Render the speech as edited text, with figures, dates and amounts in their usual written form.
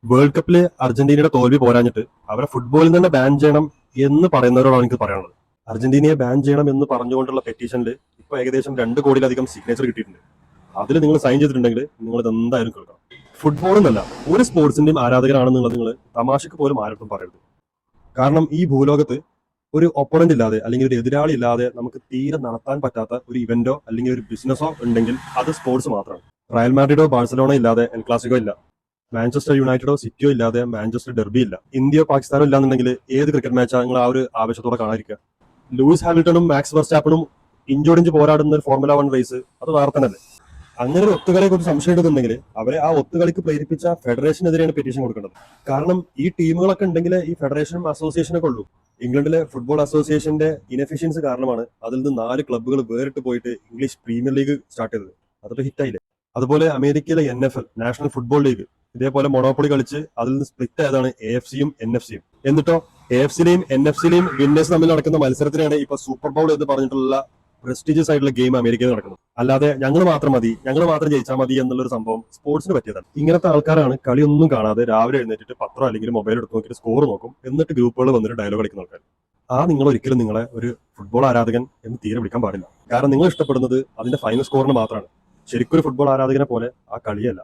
World കപ്പില് അർജന്റീനയുടെ തോൽവി പോരാഞ്ഞിട്ട് അവരെ ഫുട്ബോളിൽ തന്നെ ബാൻ ചെയ്യണം എന്ന് പറയുന്നവരോടാണ് എനിക്ക് പറയാനുള്ളത്. അർജന്റീനയെ ബാൻ ചെയ്യണം എന്ന് പറഞ്ഞുകൊണ്ടുള്ള പെറ്റീഷനിൽ ഇപ്പൊ ഏകദേശം 2 കോടിയിലധികം സിഗ്നേച്ചർ കിട്ടിയിട്ടുണ്ട്. അതിൽ നിങ്ങൾ സൈൻ ചെയ്തിട്ടുണ്ടെങ്കിൽ നിങ്ങൾ ഇത് എന്തായാലും കേൾക്കണം. ഫുട്ബോൾ എന്നല്ല ഒരു സ്പോർട്സിന്റെയും ആരാധകരാണെന്നുള്ളത് നിങ്ങൾ തമാശക്ക് പോലും ആരോടും പറയരുത്. കാരണം ഈ ഭൂലോകത്ത് ഒരു ഒപ്പണന്റ് ഇല്ലാതെ അല്ലെങ്കിൽ ഒരു എതിരാളി ഇല്ലാതെ നമുക്ക് തീരെ നടത്താൻ പറ്റാത്ത ഒരു ഇവന്റോ അല്ലെങ്കിൽ ഒരു ബിസിനസ്സോ ഉണ്ടെങ്കിൽ അത് സ്പോർട്സ് മാത്രമാണ്. റയൽ മാഡ്രിഡോ ബാഴ്സലോണോ ഇല്ലാതെ എൽ ക്ലാസിക്കോ ഇല്ല. മാഞ്ചസ്റ്റർ യുണൈറ്റഡോ സിറ്റിയോ ഇല്ലാതെ മാഞ്ചസ്റ്റർ ഡെർബി ഇല്ല. ഇന്ത്യയോ പാകിസ്ഥാനോ ഇല്ലാന്നുണ്ടെങ്കിൽ ഏത് ക്രിക്കറ്റ് മാച്ചാ നിങ്ങൾ ആ ഒരു ആവേശത്തോടെ കാണാതിരിക്കുക? ലൂയിസ് ഹാമിൽട്ടണും മാക്സ് വെർസ്റ്റാപ്പനും ഇഞ്ചോടിഞ്ച് പോരാടുന്ന ഒരു ഫോർമുല 1 റേസ് അത് വേറെ തന്നെ. അങ്ങനെ ഒരു ഒത്തുകളിയെ കുറിച്ച് സംശയം ഉണ്ടെന്നുണ്ടെങ്കിൽ അവരെ ആ ഒത്തുകളിക്ക് പ്രേരിപ്പിച്ച ഫെഡറേഷനെതിരെയാണ് പെറ്റീഷൻ കൊടുക്കേണ്ടത്. കാരണം ഈ ടീമുകളൊക്കെ ഉണ്ടെങ്കിൽ ഈ ഫെഡറേഷനും അസോസിയേഷനൊക്കെ ഉള്ളൂ. ഇംഗ്ലണ്ടിലെ ഫുട്ബോൾ അസോസിയേഷന്റെ ഇനഫിഷ്യൻസി കാരണമാണ് അതിൽ നിന്ന് 4 ക്ലബ്ബുകൾ വേറിട്ട് പോയിട്ട് ഇംഗ്ലീഷ് പ്രീമിയർ ലീഗ് സ്റ്റാർട്ട് ചെയ്തത്. അതൊക്കെ ഹിറ്റായില്ലേ? അതുപോലെ അമേരിക്കയിലെ NFL നാഷണൽ ഫുട്ബോൾ ലീഗ് ഇതേപോലെ മൊണോപ്പൊളി കളിച്ച് അതിൽ നിന്ന് സ്പ്ലിറ്റ് ആയതാണ് AFCയും NFC യും. എന്നിട്ടോ AFCയിലെയും NFC-ലെയും വിന്നേഴ്സ് തമ്മിൽ നടക്കുന്ന മത്സരത്തിനാണ് ഇപ്പൊ സൂപ്പർ ബൗൾ എന്ന് പറഞ്ഞിട്ടുള്ള പ്രസ്റ്റീജിയസ് ആയിട്ടുള്ള ഗെയിം അമേരിക്കയിൽ നടക്കുന്നത്. അല്ലാതെ ഞങ്ങൾ മാത്രം മതി, ഞങ്ങൾ മാത്രം ജയിച്ചാൽ മതി എന്നുള്ളൊരു സംഭവം സ്പോർട്സിന് പറ്റിയതാണ്. ഇങ്ങനത്തെ ആൾക്കാരാണ് കളിയൊന്നും കാണാതെ രാവിലെ എഴുന്നേറ്റിട്ട് പത്രം അല്ലെങ്കിൽ മൊബൈൽ എടുത്ത് നോക്കിയിട്ട് സ്കോർ നോക്കും, എന്നിട്ട് ഗ്രൂപ്പുകൾ വന്നിട്ട് ഡയലോഗ് കളിക്കുന്ന ആൾക്കാർ. നിങ്ങൾ ഒരിക്കലും നിങ്ങളെ ഒരു ഫുട്ബോൾ ആരാധകൻ എന്ന് തീരെ വിളിക്കാൻ പാടില്ല. കാരണം നിങ്ങൾ ഇഷ്ടപ്പെടുന്നത് അതിന്റെ ഫൈനൽ സ്കോറിന് മാത്രമാണ്. ശരിക്കും ഒരു ഫുട്ബോൾ ആരാധകനെ പോലെ ആ കളിയല്ല.